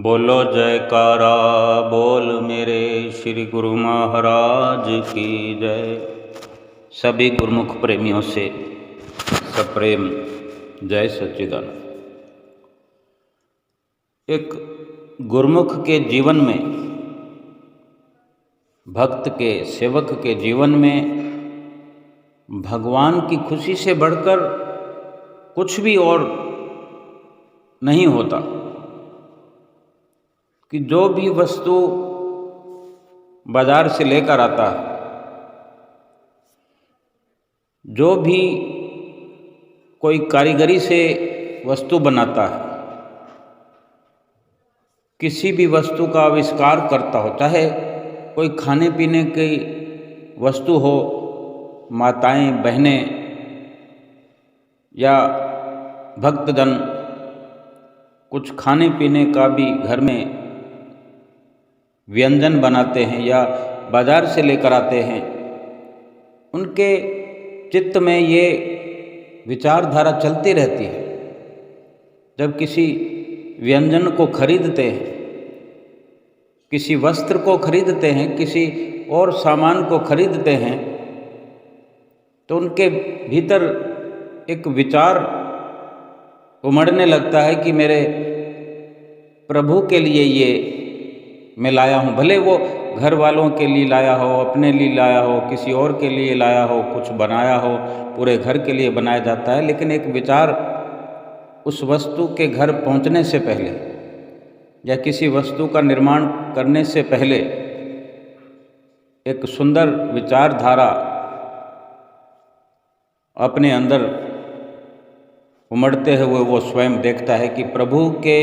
बोलो जयकारा बोल मेरे श्री गुरु महाराज की जय। सभी गुरुमुख प्रेमियों से सप्रेम जय सच्चिदानंद। एक गुरुमुख के जीवन में, भक्त के, सेवक के जीवन में भगवान की खुशी से बढ़कर कुछ भी और नहीं होता कि जो भी वस्तु बाजार से लेकर आता है, जो भी कोई कारीगरी से वस्तु बनाता है, किसी भी वस्तु का आविष्कार करता हो, चाहे कोई खाने पीने की वस्तु हो, माताएं बहनें या भक्तजन कुछ खाने पीने का भी घर में व्यंजन बनाते हैं या बाजार से लेकर आते हैं, उनके चित्त में ये विचारधारा चलती रहती है। जब किसी व्यंजन को खरीदते हैं, किसी वस्त्र को खरीदते हैं, किसी और सामान को खरीदते हैं, तो उनके भीतर एक विचार उमड़ने लगता है कि मेरे प्रभु के लिए ये मैं लाया हूँ। भले वो घर वालों के लिए लाया हो, अपने लिए लाया हो, किसी और के लिए लाया हो, कुछ बनाया हो, पूरे घर के लिए बनाया जाता है, लेकिन एक विचार उस वस्तु के घर पहुँचने से पहले या किसी वस्तु का निर्माण करने से पहले एक सुंदर विचारधारा अपने अंदर उमड़ते हुए वो स्वयं देखता है कि प्रभु के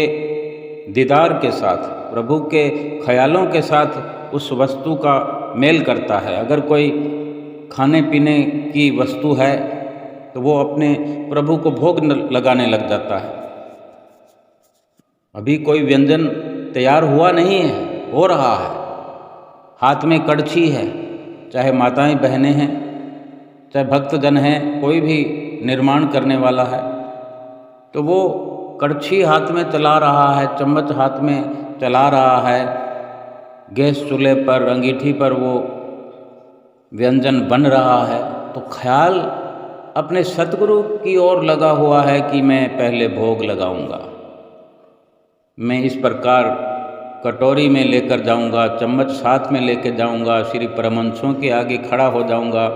दीदार के साथ, प्रभु के ख्यालों के साथ उस वस्तु का मेल करता है। अगर कोई खाने पीने की वस्तु है तो वो अपने प्रभु को भोग लगाने लग जाता है। अभी कोई व्यंजन तैयार हुआ नहीं है, हो रहा है, हाथ में कड़छी है, चाहे माताएं बहनें हैं, चाहे भक्तजन हैं, कोई भी निर्माण करने वाला है, तो वो कड़छी हाथ में चला रहा है, चम्मच हाथ में चला रहा है, गैस चूल्हे पर, अंगीठी पर वो व्यंजन बन रहा है, तो ख्याल अपने सतगुरु की ओर लगा हुआ है कि मैं पहले भोग लगाऊंगा, मैं इस प्रकार कटोरी में लेकर जाऊंगा, चम्मच साथ में लेकर जाऊंगा, श्री परमहंसों के आगे खड़ा हो जाऊंगा,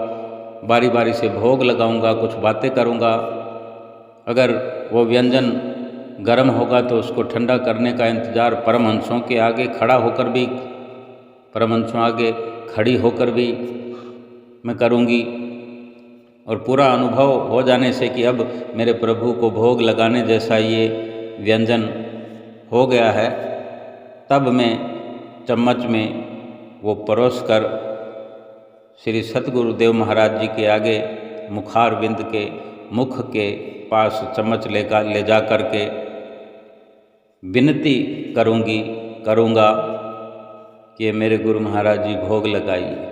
बारी बारी से भोग लगाऊंगा, कुछ बातें करूंगा। अगर वो व्यंजन गर्म होगा तो उसको ठंडा करने का इंतज़ार परमहंसों के आगे खड़ा होकर भी, परमहंसों आगे खड़ी होकर भी मैं करूंगी। और पूरा अनुभव हो जाने से कि अब मेरे प्रभु को भोग लगाने जैसा ये व्यंजन हो गया है, तब मैं चम्मच में वो परोस कर श्री सतगुरुदेव महाराज जी के आगे मुखार बिंद के मुख के पास चम्मच ले जा कर के विनती करूँगा कि मेरे गुरु महाराज जी भोग लगाइए।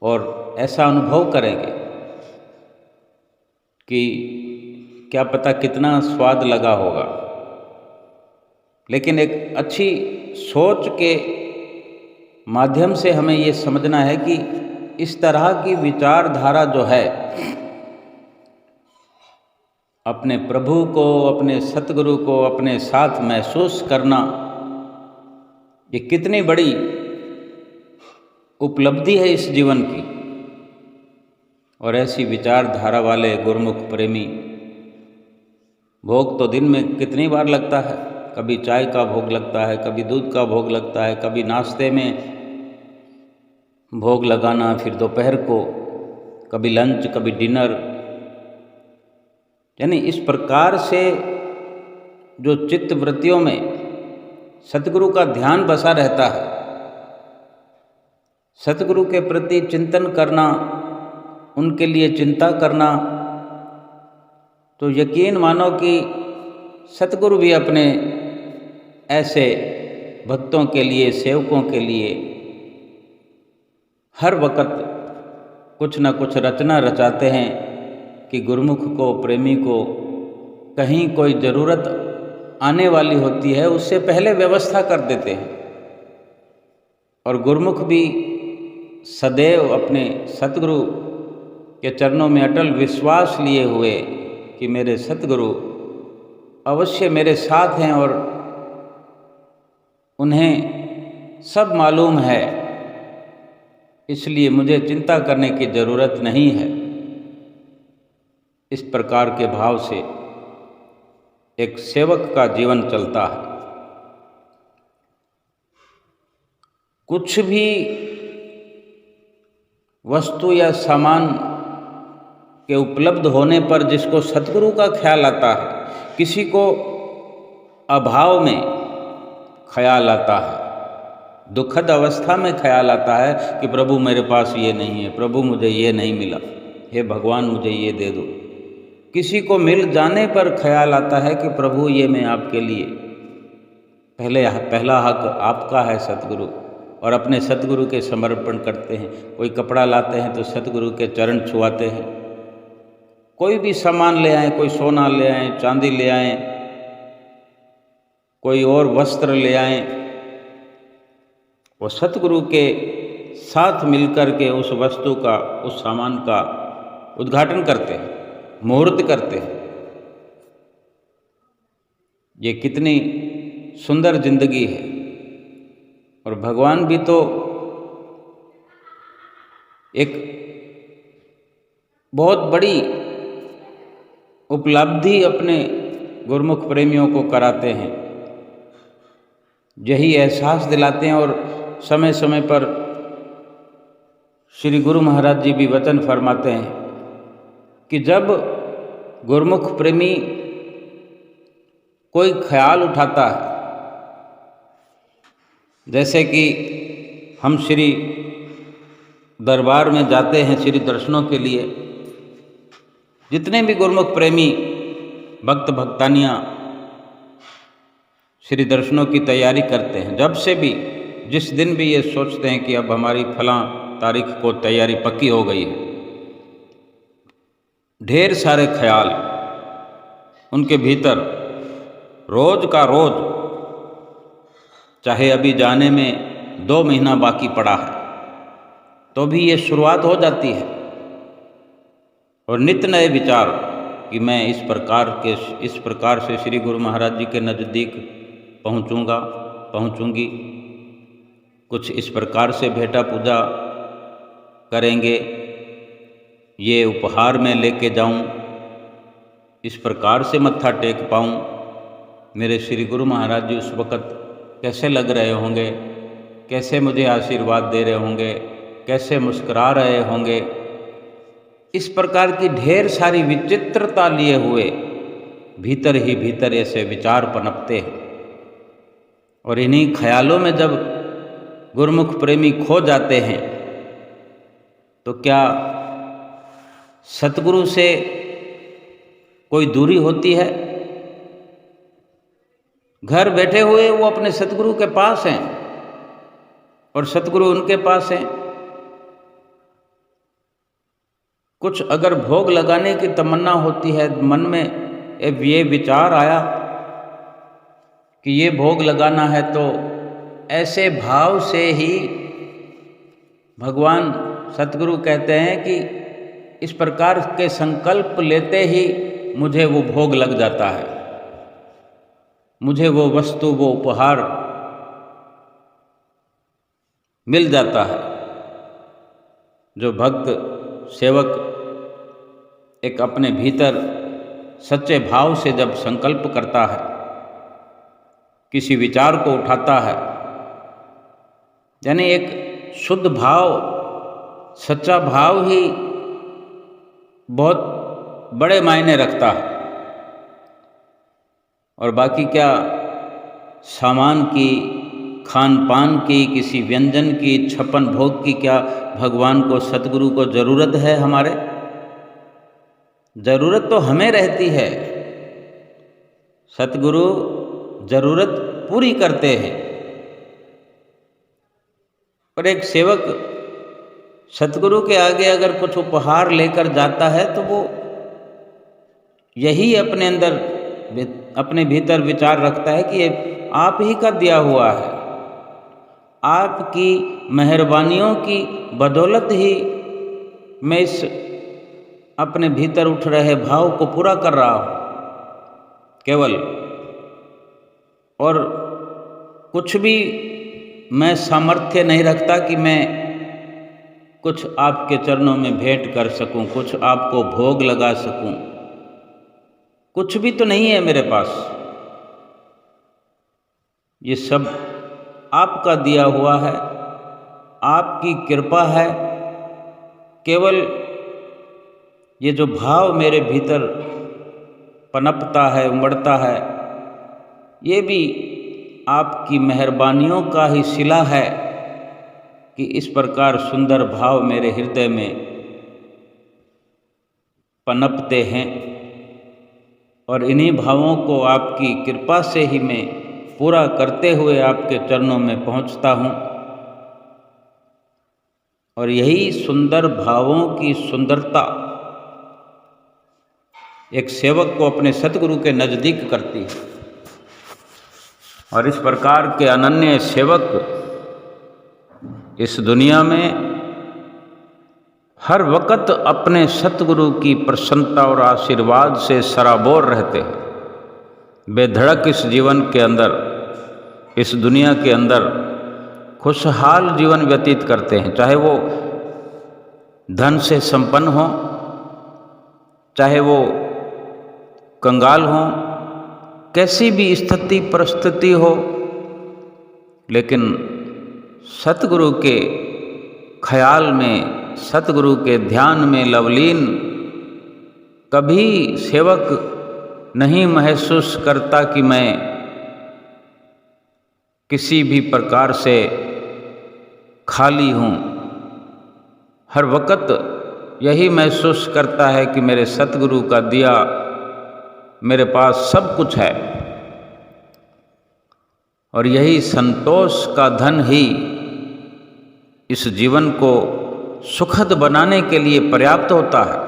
और ऐसा अनुभव करेंगे कि क्या पता कितना स्वाद लगा होगा। लेकिन एक अच्छी सोच के माध्यम से हमें ये समझना है कि इस तरह की विचारधारा जो है, अपने प्रभु को, अपने सतगुरु को अपने साथ महसूस करना, ये कितनी बड़ी उपलब्धि है इस जीवन की। और ऐसी विचारधारा वाले गुरुमुख प्रेमी, भोग तो दिन में कितनी बार लगता है, कभी चाय का भोग लगता है, कभी दूध का भोग लगता है, कभी नाश्ते में भोग लगाना, फिर दोपहर को, कभी लंच, कभी डिनर। यानी इस प्रकार से जो चित्त वृत्तियों में सतगुरु का ध्यान बसा रहता है, सतगुरु के प्रति चिंतन करना, उनके लिए चिंता करना, तो यकीन मानो कि सतगुरु भी अपने ऐसे भक्तों के लिए, सेवकों के लिए हर वक्त कुछ न कुछ रचना रचाते हैं कि गुरुमुख को, प्रेमी को कहीं कोई ज़रूरत आने वाली होती है उससे पहले व्यवस्था कर देते हैं। और गुरुमुख भी सदैव अपने सतगुरु के चरणों में अटल विश्वास लिए हुए कि मेरे सतगुरु अवश्य मेरे साथ हैं और उन्हें सब मालूम है, इसलिए मुझे चिंता करने की ज़रूरत नहीं है। इस प्रकार के भाव से एक सेवक का जीवन चलता है। कुछ भी वस्तु या सामान के उपलब्ध होने पर जिसको सतगुरु का ख्याल आता है, किसी को अभाव में ख्याल आता है, दुखद अवस्था में ख्याल आता है कि प्रभु मेरे पास ये नहीं है, प्रभु मुझे ये नहीं मिला, हे भगवान मुझे ये दे दो। किसी को मिल जाने पर ख्याल आता है कि प्रभु ये मैं आपके लिए, पहला हक आपका है सतगुरु, और अपने सतगुरु के समर्पण करते हैं। कोई कपड़ा लाते हैं तो सतगुरु के चरण छुआते हैं। कोई भी सामान ले आएँ, कोई सोना ले आएँ, चांदी ले आएँ, कोई और वस्त्र ले आएँ, वो सतगुरु के साथ मिलकर के उस वस्तु का, उस सामान का उद्घाटन करते हैं, मुहूर्त करते हैं। ये कितनी सुंदर जिंदगी है। और भगवान भी तो एक बहुत बड़ी उपलब्धि अपने गुरुमुख प्रेमियों को कराते हैं, यही एहसास दिलाते हैं। और समय समय पर श्री गुरु महाराज जी भी वचन फरमाते हैं कि जब गुरुमुख प्रेमी कोई ख्याल उठाता है, जैसे कि हम श्री दरबार में जाते हैं श्री दर्शनों के लिए, जितने भी गुरुमुख प्रेमी भक्त भक्तानियाँ श्री दर्शनों की तैयारी करते हैं, जब से भी जिस दिन भी ये सोचते हैं कि अब हमारी फलां तारीख को तैयारी पक्की हो गई है, ढेर सारे ख्याल उनके भीतर रोज का रोज, चाहे अभी जाने में 2 महीना बाकी पड़ा है तो भी ये शुरुआत हो जाती है, और नित्य नए विचार कि मैं इस प्रकार से श्री गुरु महाराज जी के नज़दीक पहुँचूँगी, कुछ इस प्रकार से भेंटा पूजा करेंगे, ये उपहार में लेके जाऊं, इस प्रकार से मत्था टेक पाऊं। मेरे श्री गुरु महाराज जी उस वक़्त कैसे लग रहे होंगे, कैसे मुझे आशीर्वाद दे रहे होंगे, कैसे मुस्कुरा रहे होंगे। इस प्रकार की ढेर सारी विचित्रता लिए हुए भीतर ही भीतर ऐसे विचार पनपते हैं। और इन्हीं ख्यालों में जब गुरुमुख प्रेमी खो जाते हैं तो क्या सतगुरु से कोई दूरी होती है? घर बैठे हुए वो अपने सतगुरु के पास हैं और सतगुरु उनके पास हैं। कुछ अगर भोग लगाने की तमन्ना होती है मन में, ये विचार आया कि ये भोग लगाना है, तो ऐसे भाव से ही भगवान सतगुरु कहते हैं कि इस प्रकार के संकल्प लेते ही मुझे वो भोग लग जाता है, मुझे वो वस्तु, वो उपहार मिल जाता है। जो भक्त सेवक एक अपने भीतर सच्चे भाव से जब संकल्प करता है, किसी विचार को उठाता है, यानी एक शुद्ध भाव, सच्चा भाव ही बहुत बड़े मायने रखता है। और बाकी क्या सामान की, खान पान की, किसी व्यंजन की, 56 भोग की क्या भगवान को, सतगुरु को ज़रूरत है? हमारे ज़रूरत तो हमें रहती है, सतगुरु ज़रूरत पूरी करते हैं। पर एक सेवक सतगुरु के आगे अगर कुछ उपहार लेकर जाता है तो वो यही अपने अंदर अपने भीतर विचार रखता है कि ये आप ही का दिया हुआ है, आपकी मेहरबानियों की बदौलत ही मैं इस अपने भीतर उठ रहे भाव को पूरा कर रहा हूँ केवल। और कुछ भी मैं सामर्थ्य नहीं रखता कि मैं कुछ आपके चरणों में भेंट कर सकूं, कुछ आपको भोग लगा सकूं, कुछ भी तो नहीं है मेरे पास। ये सब आपका दिया हुआ है, आपकी कृपा है। केवल ये जो भाव मेरे भीतर पनपता है, उमड़ता है, ये भी आपकी मेहरबानियों का ही सिला है कि इस प्रकार सुंदर भाव मेरे हृदय में पनपते हैं। और इन्हीं भावों को आपकी कृपा से ही मैं पूरा करते हुए आपके चरणों में पहुंचता हूं। और यही सुंदर भावों की सुंदरता एक सेवक को अपने सतगुरु के नज़दीक करती है। और इस प्रकार के अनन्य सेवक इस दुनिया में हर वक्त अपने सतगुरु की प्रसन्नता और आशीर्वाद से सराबोर रहते हैं। बेधड़क इस जीवन के अंदर, इस दुनिया के अंदर खुशहाल जीवन व्यतीत करते हैं, चाहे वो धन से संपन्न हो, चाहे वो कंगाल हो, कैसी भी स्थिति परिस्थिति हो, लेकिन सतगुरु के ख्याल में, सतगुरु के ध्यान में लवलीन कभी सेवक नहीं महसूस करता कि मैं किसी भी प्रकार से खाली हूँ। हर वक्त यही महसूस करता है कि मेरे सतगुरु का दिया मेरे पास सब कुछ है। और यही संतोष का धन ही इस जीवन को सुखद बनाने के लिए पर्याप्त होता है।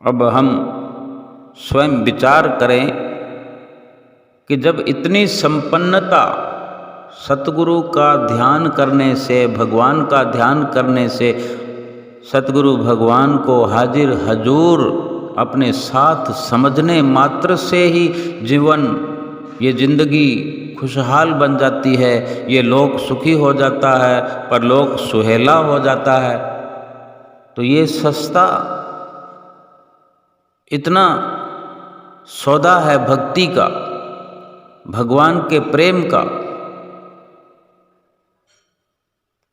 अब हम स्वयं विचार करें कि जब इतनी संपन्नता सतगुरु का ध्यान करने से, भगवान का ध्यान करने से, सतगुरु भगवान को हाजिर हजूर अपने साथ समझने मात्र से ही जीवन, ये जिंदगी खुशहाल बन जाती है, ये लोक सुखी हो जाता है, परलोक सुहेला हो जाता है। तो ये सस्ता इतना सौदा है भक्ति का, भगवान के प्रेम का,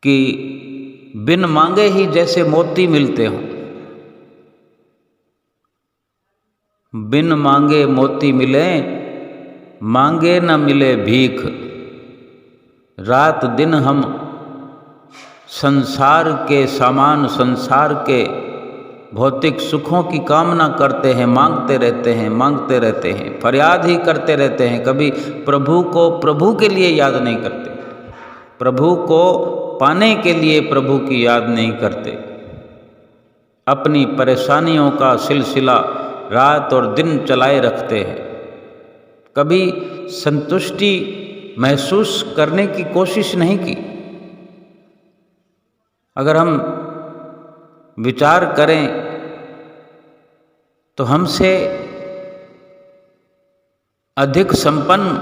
कि बिन मांगे ही जैसे मोती मिलते हों। बिन मांगे मोती मिले, मांगे न मिले भीख। रात दिन हम संसार के सामान, संसार के भौतिक सुखों की कामना करते हैं, मांगते रहते हैं, मांगते रहते हैं, फरियाद ही करते रहते हैं। कभी प्रभु को प्रभु के लिए याद नहीं करते, प्रभु को पाने के लिए प्रभु की याद नहीं करते। अपनी परेशानियों का सिलसिला रात और दिन चलाए रखते हैं। कभी संतुष्टि महसूस करने की कोशिश नहीं की। अगर हम विचार करें तो हमसे अधिक संपन्न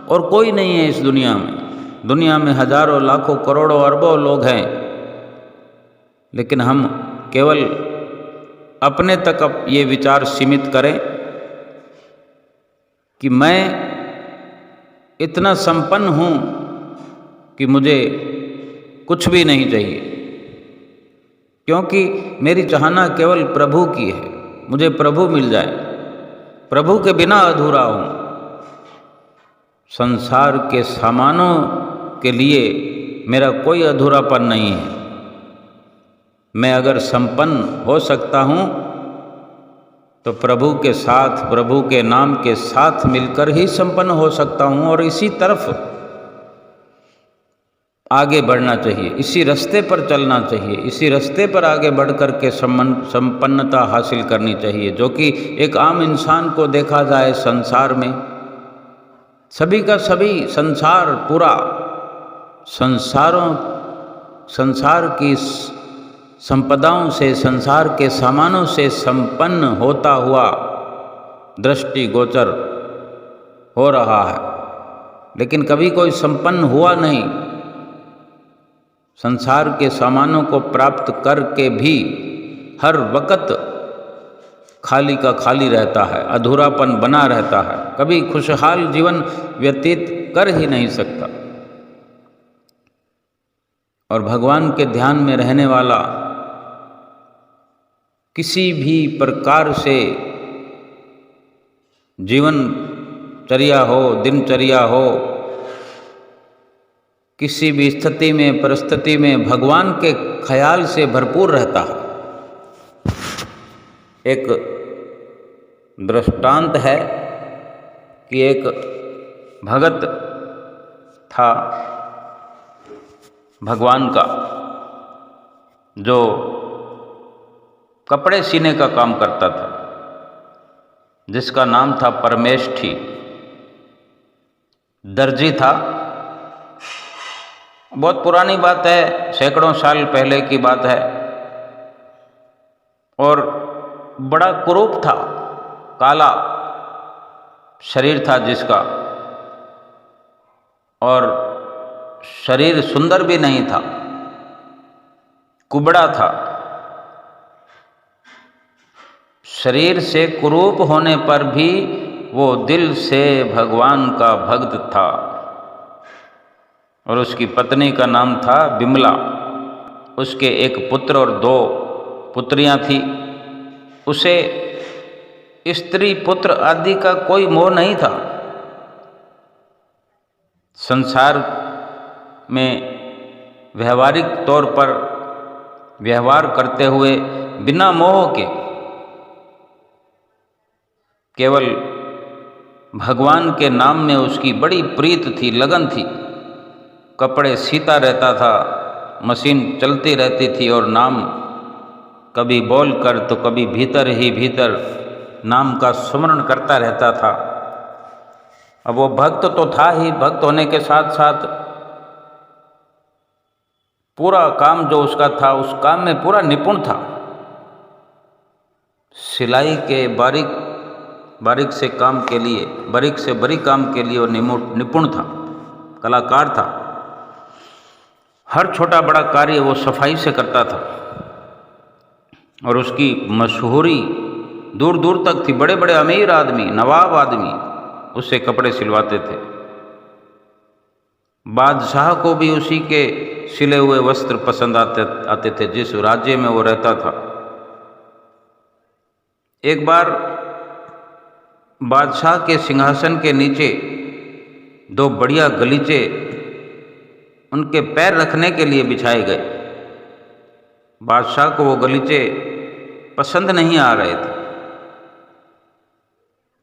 और कोई नहीं है इस दुनिया में। दुनिया में हजारों, लाखों, करोड़ों, अरबों लोग हैं, लेकिन हम केवल अपने तक अब ये विचार सीमित करें कि मैं इतना संपन्न हूँ कि मुझे कुछ भी नहीं चाहिए, क्योंकि मेरी चाहना केवल प्रभु की है। मुझे प्रभु मिल जाए, प्रभु के बिना अधूरा हूँ। संसार के सामानों के लिए मेरा कोई अधूरापन नहीं है। मैं अगर संपन्न हो सकता हूँ तो प्रभु के साथ, प्रभु के नाम के साथ मिलकर ही संपन्न हो सकता हूँ। और इसी तरफ आगे बढ़ना चाहिए, इसी रास्ते पर चलना चाहिए, इसी रास्ते पर आगे बढ़ कर के संपन्नता हासिल करनी चाहिए, जो कि एक आम इंसान को देखा जाए संसार में सभी का सभी संसार पूरा संसार की संपदाओं से, संसार के सामानों से संपन्न होता हुआ दृष्टिगोचर हो रहा है, लेकिन कभी कोई संपन्न हुआ नहीं। संसार के सामानों को प्राप्त करके भी हर वक्त खाली का खाली रहता है, अधूरापन बना रहता है, कभी खुशहाल जीवन व्यतीत कर ही नहीं सकता। और भगवान के ध्यान में रहने वाला किसी भी प्रकार से जीवनचर्या हो, दिनचर्या हो, किसी भी स्थिति में, परिस्थिति में भगवान के ख्याल से भरपूर रहता है। एक दृष्टांत है कि एक भगत था भगवान का, जो कपड़े सीने का काम करता था, जिसका नाम था परमेष्ठी। दर्जी था। बहुत पुरानी बात है, सैकड़ों साल पहले की बात है, और बड़ा कुरूप था, काला शरीर था जिसका, और शरीर सुंदर भी नहीं था, कुबड़ा था। शरीर से कुरूप होने पर भी वो दिल से भगवान का भक्त था। और उसकी पत्नी का नाम था बिमला। उसके एक पुत्र और 2 पुत्रियां थी। उसे स्त्री पुत्र आदि का कोई मोह नहीं था। संसार में व्यवहारिक तौर पर व्यवहार करते हुए बिना मोह के केवल भगवान के नाम में उसकी बड़ी प्रीत थी, लगन थी। कपड़े सीता रहता था, मशीन चलती रहती थी, और नाम कभी बोल कर तो कभी भीतर ही भीतर नाम का स्मरण करता रहता था। अब वो भक्त तो था ही, भक्त होने के साथ साथ पूरा काम जो उसका था, उस काम में पूरा निपुण था। सिलाई के बारीक से काम के लिए, बारीक से बारीक काम के लिए वो निपुण था, कलाकार था। हर छोटा बड़ा कार्य वो सफाई से करता था, और उसकी मशहूरी दूर दूर तक थी। बड़े बड़े अमीर आदमी, नवाब आदमी उससे कपड़े सिलवाते थे। बादशाह को भी उसी के सिले हुए वस्त्र पसंद आते थे, जिस राज्य में वो रहता था। एक बार बादशाह के सिंहासन के नीचे 2 बढ़िया गलीचे उनके पैर रखने के लिए बिछाए गए। बादशाह को वो गलीचे पसंद नहीं आ रहे थे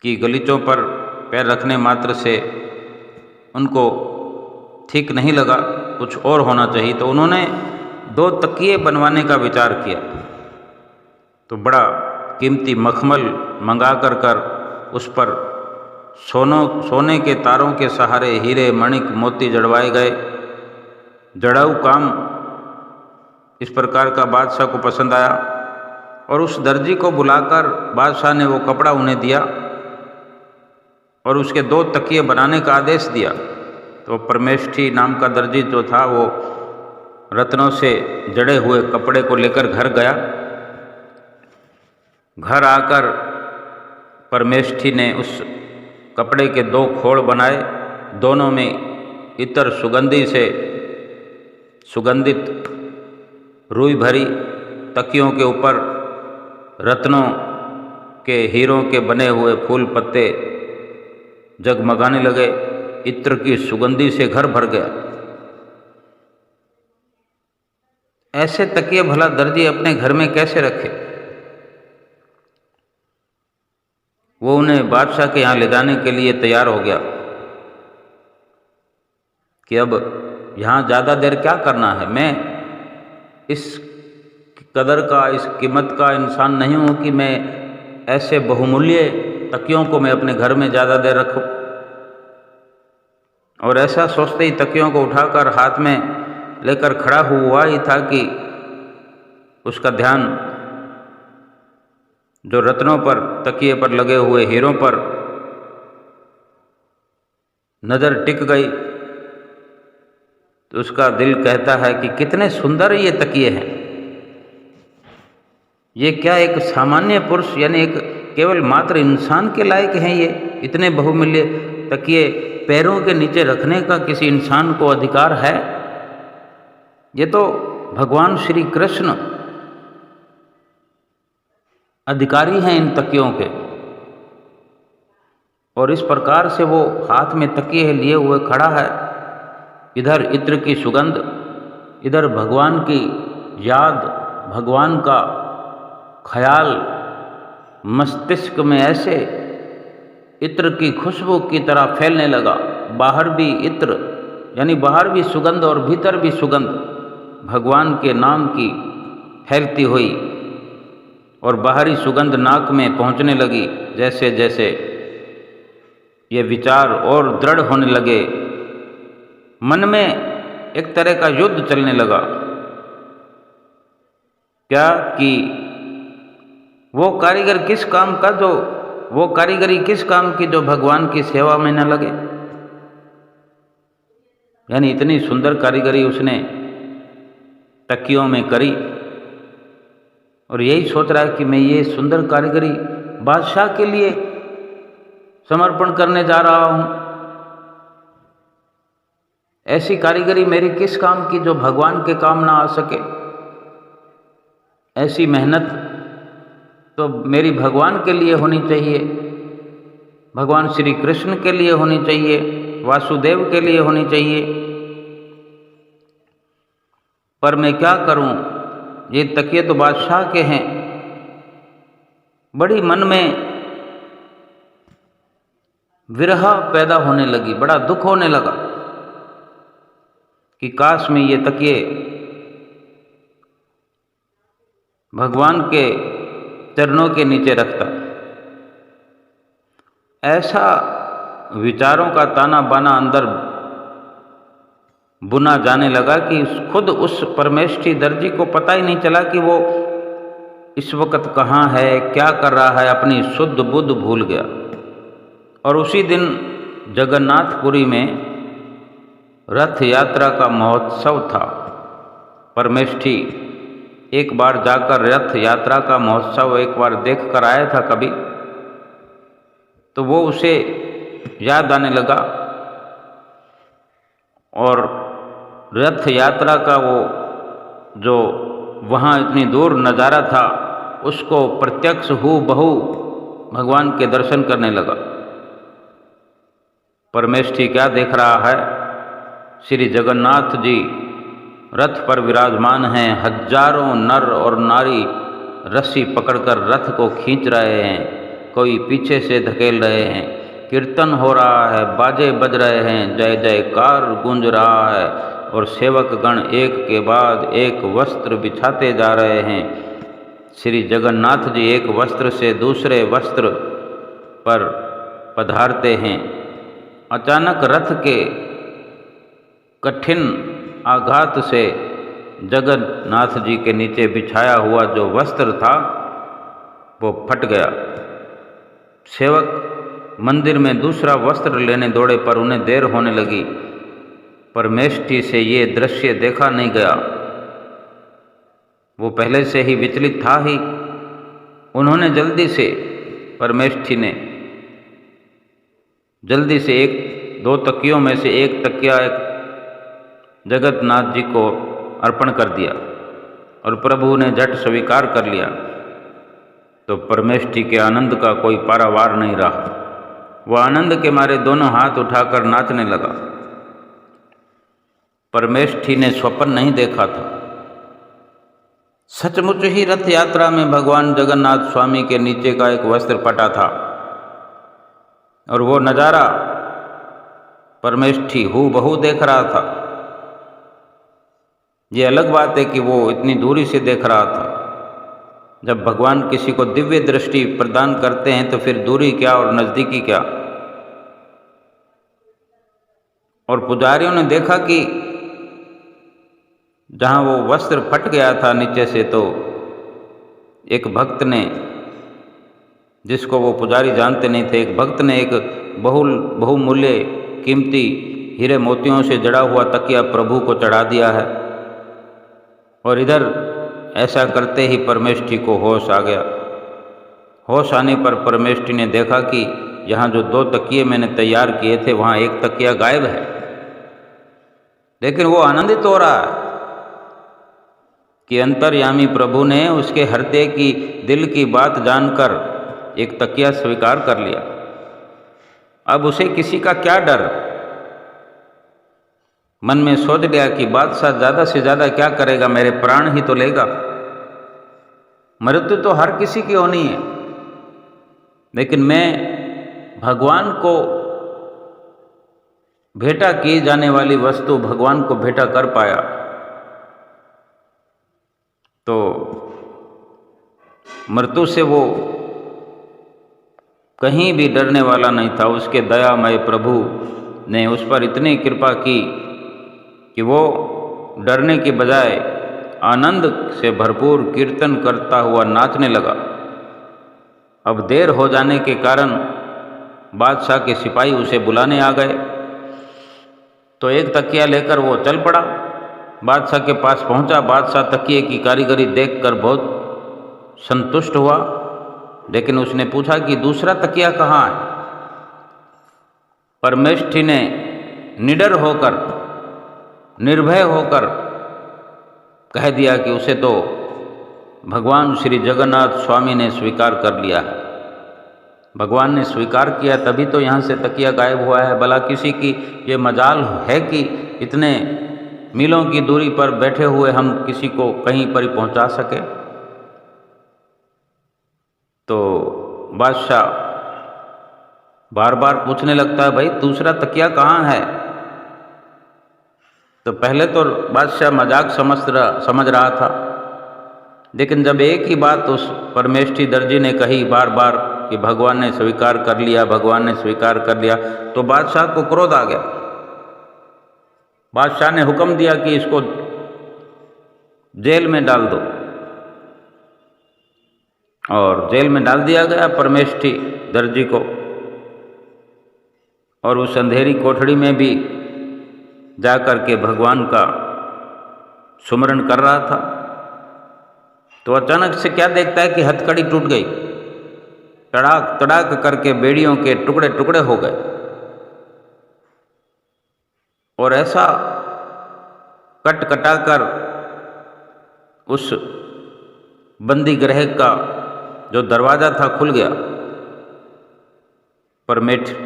कि गलीचों पर पैर रखने मात्र से उनको ठीक नहीं लगा, कुछ और होना चाहिए। तो उन्होंने 2 तकिए बनवाने का विचार किया। तो बड़ा कीमती मखमल मंगा कर उस पर सोने के तारों के सहारे हीरे मणिक मोती जड़वाए गए। जड़ाऊ काम इस प्रकार का बादशाह को पसंद आया, और उस दर्जी को बुलाकर बादशाह ने वो कपड़ा उन्हें दिया और उसके 2 तकिए बनाने का आदेश दिया। तो परमेष्ठी नाम का दर्जी जो था, वो रत्नों से जड़े हुए कपड़े को लेकर घर गया। घर आकर परमेष्ठी ने उस कपड़े के 2 खोड़ बनाए, दोनों में इतर सुगंधित रुई भरी, तकियों के ऊपर रत्नों के, हीरों के बने हुए फूल पत्ते जगमगाने लगे। इत्र की सुगंधी से घर भर गया। ऐसे तकिए भला दर्जी अपने घर में कैसे रखे? वो उन्हें बादशाह के यहाँ ले जाने के लिए तैयार हो गया कि अब यहाँ ज़्यादा देर क्या करना है, मैं इस कदर का, इस कीमत का इंसान नहीं हूँ कि मैं ऐसे बहुमूल्य तकियों को मैं अपने घर में ज़्यादा देर रखूँ। और ऐसा सोचते ही तकियों को उठाकर हाथ में लेकर खड़ा हुआ ही था कि उसका ध्यान जो रत्नों पर, तकिए पर लगे हुए हीरों पर नज़र टिक गई। तो उसका दिल कहता है कि कितने सुंदर ये तकिए हैं, ये क्या एक सामान्य पुरुष यानी एक केवल मात्र इंसान के लायक हैं ये इतने बहुमूल्य तकिए पैरों के नीचे रखने का किसी इंसान को अधिकार है? ये तो भगवान श्री कृष्ण अधिकारी हैं इन तकियों के। और इस प्रकार से वो हाथ में तकिए लिए हुए खड़ा है, इधर इत्र की सुगंध, इधर भगवान की याद, भगवान का ख्याल मस्तिष्क में ऐसे इत्र की खुशबू की तरह फैलने लगा। बाहर भी इत्र यानी बाहर भी सुगंध और भीतर भी सुगंध भगवान के नाम की फैलती हुई, और बाहरी सुगंध नाक में पहुंचने लगी। जैसे जैसे ये विचार और दृढ़ होने लगे, मन में एक तरह का युद्ध चलने लगा। क्या कि वो कारीगरी किस काम की जो भगवान की सेवा में न लगे। यानी इतनी सुंदर कारीगरी उसने तकियों में करी, और यही सोच रहा है कि मैं ये सुंदर कारीगरी बादशाह के लिए समर्पण करने जा रहा हूँ। ऐसी कारीगरी मेरी किस काम की जो भगवान के काम ना आ सके। ऐसी मेहनत तो मेरी भगवान के लिए होनी चाहिए, भगवान श्री कृष्ण के लिए होनी चाहिए, वासुदेव के लिए होनी चाहिए। पर मैं क्या करूं, ये तकिए तो बादशाह के हैं। बड़ी मन में विरह पैदा होने लगी, बड़ा दुख होने लगा कि काश में ये तकिए भगवान के चरणों के नीचे रखता। ऐसा विचारों का ताना बाना अंदर बुना जाने लगा कि खुद उस परमेष्ठी दर्जी को पता ही नहीं चला कि वो इस वक्त कहाँ है, क्या कर रहा है, अपनी शुद्ध बुद्ध भूल गया। और उसी दिन जगन्नाथपुरी में रथ यात्रा का महोत्सव था। परमेष्ठी एक बार जाकर रथ यात्रा का महोत्सव एक बार देख कर आया था कभी, तो वो उसे याद आने लगा। और रथ यात्रा का वो जो वहाँ इतनी दूर नज़ारा था, उसको प्रत्यक्ष हूबहू भगवान के दर्शन करने लगा। परमेष्ठी क्या देख रहा है, श्री जगन्नाथ जी रथ पर विराजमान हैं। हजारों नर और नारी रस्सी पकड़कर रथ को खींच रहे हैं, कोई पीछे से धकेल रहे हैं, कीर्तन हो रहा है, बाजे बज रहे हैं, जय जयकार गूंज रहा है, और सेवक गण एक के बाद एक वस्त्र बिछाते जा रहे हैं। श्री जगन्नाथ जी एक वस्त्र से दूसरे वस्त्र पर पधारते हैं। अचानक रथ के कठिन आघात से जगन्नाथ जी के नीचे बिछाया हुआ जो वस्त्र था वो फट गया। सेवक मंदिर में दूसरा वस्त्र लेने दौड़े, पर उन्हें देर होने लगी। परमेष्ठी से ये दृश्य देखा नहीं गया, वो पहले से ही विचलित था ही। उन्होंने परमेष्ठी ने जल्दी से एक दो तकियों में से एक तकिया जगन्नाथ जी को अर्पण कर दिया, और प्रभु ने झट स्वीकार कर लिया। तो परमेष्ठी के आनंद का कोई पारावार नहीं रहा। वह आनंद के मारे दोनों हाथ उठाकर नाचने लगा। परमेष्ठी ने स्वप्न नहीं देखा था, सचमुच ही रथ यात्रा में भगवान जगन्नाथ स्वामी के नीचे का एक वस्त्र फटा था, और वो नज़ारा परमेष्ठी हूबहू देख रहा था। ये अलग बात है कि वो इतनी दूरी से देख रहा था। जब भगवान किसी को दिव्य दृष्टि प्रदान करते हैं तो फिर दूरी क्या और नज़दीकी क्या। और पुजारियों ने देखा कि जहाँ वो वस्त्र फट गया था नीचे से, तो एक भक्त ने, जिसको वो पुजारी जानते नहीं थे, एक भक्त ने एक बहुमूल्य कीमती हीरे मोतियों से जड़ा हुआ तकिया प्रभु को चढ़ा दिया है। और इधर ऐसा करते ही परमेष्ठी को होश आ गया। होश आने पर परमेष्ठी ने देखा कि यहाँ जो 2 तकिए मैंने तैयार किए थे वहाँ एक तकिया गायब है। लेकिन वो आनंदित हो रहा है कि अंतर्यामी प्रभु ने उसके हृदय की, दिल की बात जानकर एक तकिया स्वीकार कर लिया। अब उसे किसी का क्या डर। मन में सोच लिया कि बादशाह ज़्यादा से ज़्यादा क्या करेगा, मेरे प्राण ही तो लेगा। मृत्यु तो हर किसी की होनी है, लेकिन मैं भगवान को भेंटा की जाने वाली वस्तु भगवान को भेंटा कर पाया, तो मृत्यु से वो कहीं भी डरने वाला नहीं था। उसके दयामय प्रभु ने उस पर इतनी कृपा की कि वो डरने के बजाय आनंद से भरपूर कीर्तन करता हुआ नाचने लगा। अब देर हो जाने के कारण बादशाह के सिपाही उसे बुलाने आ गए, तो एक तकिया लेकर वो चल पड़ा। बादशाह के पास पहुंचा। बादशाह तकिए की कारीगरी देखकर बहुत संतुष्ट हुआ, लेकिन उसने पूछा कि दूसरा तकिया कहाँ है। परमेष्ठी ने निडर होकर, निर्भय होकर कह दिया कि उसे तो भगवान श्री जगन्नाथ स्वामी ने स्वीकार कर लिया है। भगवान ने स्वीकार किया तभी तो यहाँ से तकिया गायब हुआ है। भला किसी की ये मजाल है कि इतने मीलों की दूरी पर बैठे हुए हम किसी को कहीं पर ही पहुँचा सके। तो बादशाह बार बार पूछने लगता है, भाई दूसरा तकिया कहाँ है। तो पहले तो बादशाह मजाक समझ रहा था, लेकिन जब एक ही बात उस परमेष्ठी दर्जी ने कही बार बार कि भगवान ने स्वीकार कर लिया, भगवान ने स्वीकार कर लिया, तो बादशाह को क्रोध आ गया। बादशाह ने हुक्म दिया कि इसको जेल में डाल दो, और जेल में डाल दिया गया परमेष्ठी दर्जी को। और उस अंधेरी कोठड़ी में भी जाकर के भगवान का सुमरण कर रहा था, तो अचानक से क्या देखता है कि हथकड़ी टूट गई। तड़ाक तड़ाक करके बेड़ियों के टुकड़े टुकड़े हो गए। और ऐसा कट कटा कर उस बंदी गृह का जो दरवाज़ा था खुल गया।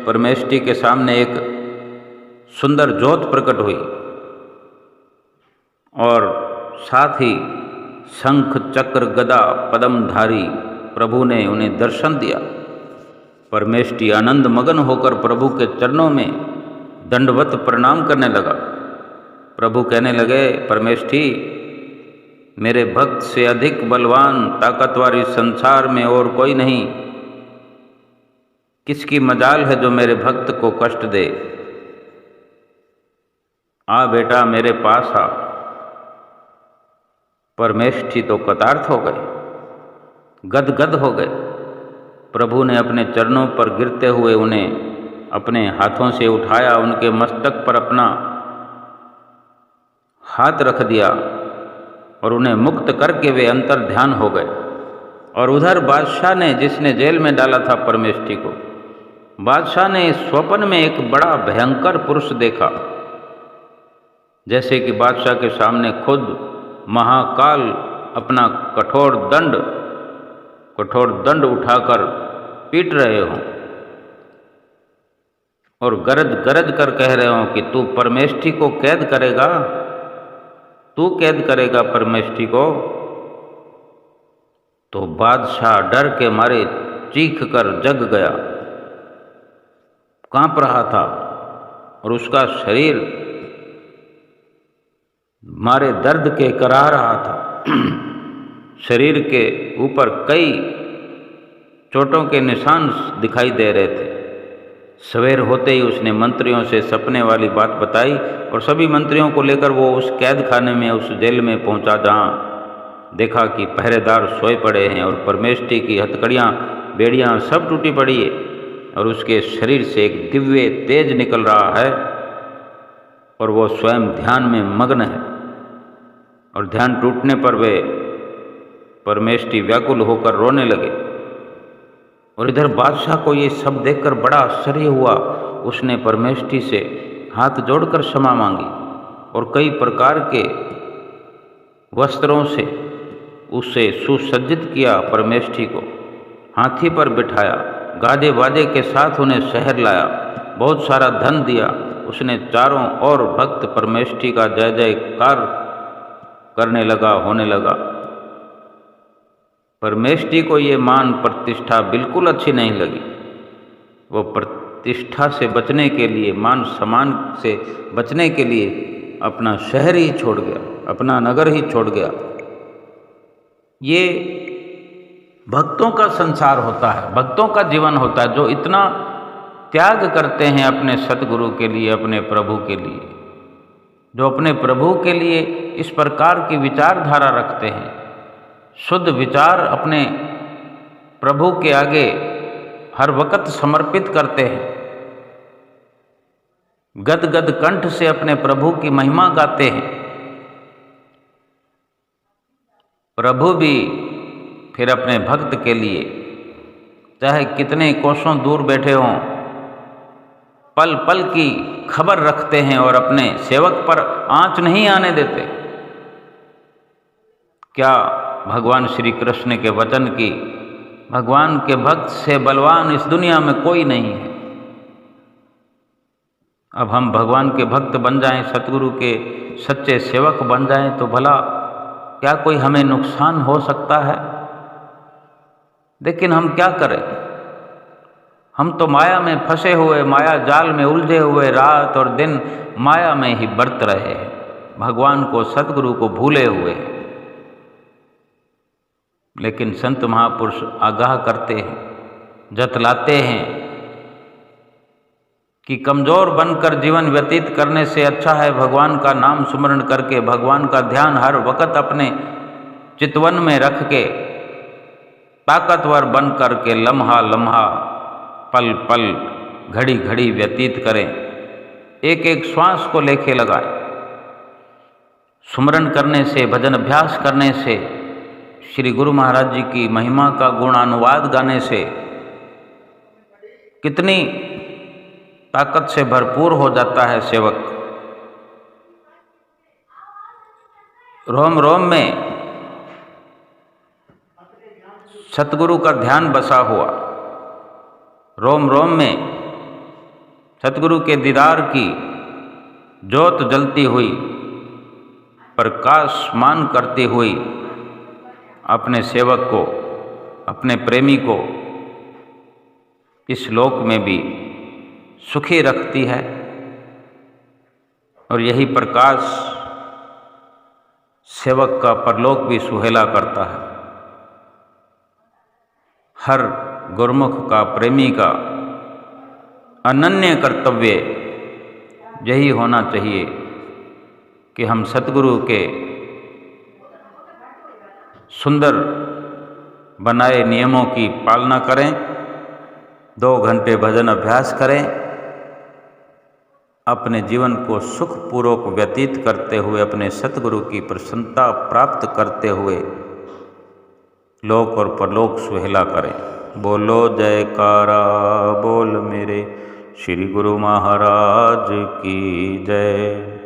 परमेष्ठी के सामने एक सुंदर ज्योत प्रकट हुई, और साथ ही शंख चक्र गदा पद्मधारी प्रभु ने उन्हें दर्शन दिया। परमेष्ठी आनंद मगन होकर प्रभु के चरणों में दंडवत प्रणाम करने लगा। प्रभु कहने लगे, परमेष्ठी, मेरे भक्त से अधिक बलवान ताकतवर इस संसार में और कोई नहीं। किसकी मजाल है जो मेरे भक्त को कष्ट दे। आ बेटा मेरे पास आ। परमेष्ठी तो कृतार्थ हो गए, गदगद हो गए। प्रभु ने अपने चरणों पर गिरते हुए उन्हें अपने हाथों से उठाया, उनके मस्तक पर अपना हाथ रख दिया और उन्हें मुक्त करके वे अंतर ध्यान हो गए। और उधर बादशाह ने, जिसने जेल में डाला था परमेष्ठी को, बादशाह ने स्वप्न में एक बड़ा भयंकर पुरुष देखा, जैसे कि बादशाह के सामने खुद महाकाल अपना कठोर दंड उठाकर पीट रहे हों और गरज कर कह रहे हों कि तू परमेष्ठी को कैद करेगा, तू कैद करेगा परमेष्ठी को। तो बादशाह डर के मारे चीख कर जग गया, कांप रहा था और उसका शरीर मारे दर्द के कराह रहा था। शरीर के ऊपर कई चोटों के निशान दिखाई दे रहे थे। सवेर होते ही उसने मंत्रियों से सपने वाली बात बताई और सभी मंत्रियों को लेकर वो उस कैद खाने में, उस जेल में पहुंचा जहाँ देखा कि पहरेदार सोए पड़े हैं और परमेष्ठी की हथकड़ियाँ, बेड़ियाँ सब टूटी पड़ी है और उसके शरीर से एक दिव्य तेज निकल रहा है और वो स्वयं ध्यान में मग्न है। और ध्यान टूटने पर वे परमेष्ठी व्याकुल होकर रोने लगे। और इधर बादशाह को ये सब देखकर बड़ा आश्चर्य हुआ। उसने परमेष्ठी से हाथ जोड़कर क्षमा मांगी और कई प्रकार के वस्त्रों से उसे सुसज्जित किया। परमेष्ठी को हाथी पर बिठाया, गाजे बाजे के साथ उन्हें शहर लाया, बहुत सारा धन दिया। उसने चारों ओर भक्त परमेष्ठी का जय जयकार करने लगा, होने लगा। परमेष्ठी को ये मान प्रतिष्ठा बिल्कुल अच्छी नहीं लगी। वो प्रतिष्ठा से बचने के लिए, मान सम्मान से बचने के लिए अपना शहर ही छोड़ गया, अपना नगर ही छोड़ गया। ये भक्तों का संसार होता है, भक्तों का जीवन होता है, जो इतना त्याग करते हैं अपने सतगुरु के लिए, अपने प्रभु के लिए, जो अपने प्रभु के लिए इस प्रकार की विचारधारा रखते हैं, शुद्ध विचार अपने प्रभु के आगे हर वक्त समर्पित करते हैं, गदगद कंठ से अपने प्रभु की महिमा गाते हैं। प्रभु भी फिर अपने भक्त के लिए चाहे कितने कोसों दूर बैठे हों, पल पल की खबर रखते हैं और अपने सेवक पर आंच नहीं आने देते। क्या भगवान श्री कृष्ण के वचन की, भगवान के भक्त से बलवान इस दुनिया में कोई नहीं है। अब हम भगवान के भक्त बन जाएं, सतगुरु के सच्चे सेवक बन जाएं तो भला क्या कोई हमें नुकसान हो सकता है? लेकिन हम क्या करें? हम तो माया में फंसे हुए, माया जाल में उलझे हुए रात और दिन माया में ही बरत रहे हैं, भगवान को, सतगुरु को भूले हुए हैं। लेकिन संत महापुरुष आगाह करते हैं, जतलाते हैं कि कमजोर बनकर जीवन व्यतीत करने से अच्छा है भगवान का नाम सुमरण करके, भगवान का ध्यान हर वक्त अपने चितवन में रख के, ताकतवर बन करके लम्हा लम्हा, पल पल, घड़ी घड़ी व्यतीत करें, एक एक श्वास को लेके लगाए। सुमरण करने से, भजन अभ्यास करने से, श्री गुरु महाराज जी की महिमा का गुणानुवाद गाने से कितनी ताकत से भरपूर हो जाता है सेवक। रोम रोम में सतगुरु का ध्यान बसा हुआ, रोम रोम में सतगुरु के दीदार की ज्योत जलती हुई, प्रकाशमान करती हुई अपने सेवक को, अपने प्रेमी को इस लोक में भी सुखी रखती है। और यही प्रकाश सेवक का परलोक भी सुहेला करता है। हर गुरमुख का, प्रेमी का अनन्य कर्तव्य यही होना चाहिए कि हम सतगुरु के सुंदर बनाए नियमों की पालना करें, 2 घंटे भजन अभ्यास करें, अपने जीवन को सुखपूर्वक व्यतीत करते हुए, अपने सतगुरु की प्रसन्नता प्राप्त करते हुए लोक और परलोक सुहेला करें। बोलो जयकारा बोल मेरे श्री गुरु महाराज की जय।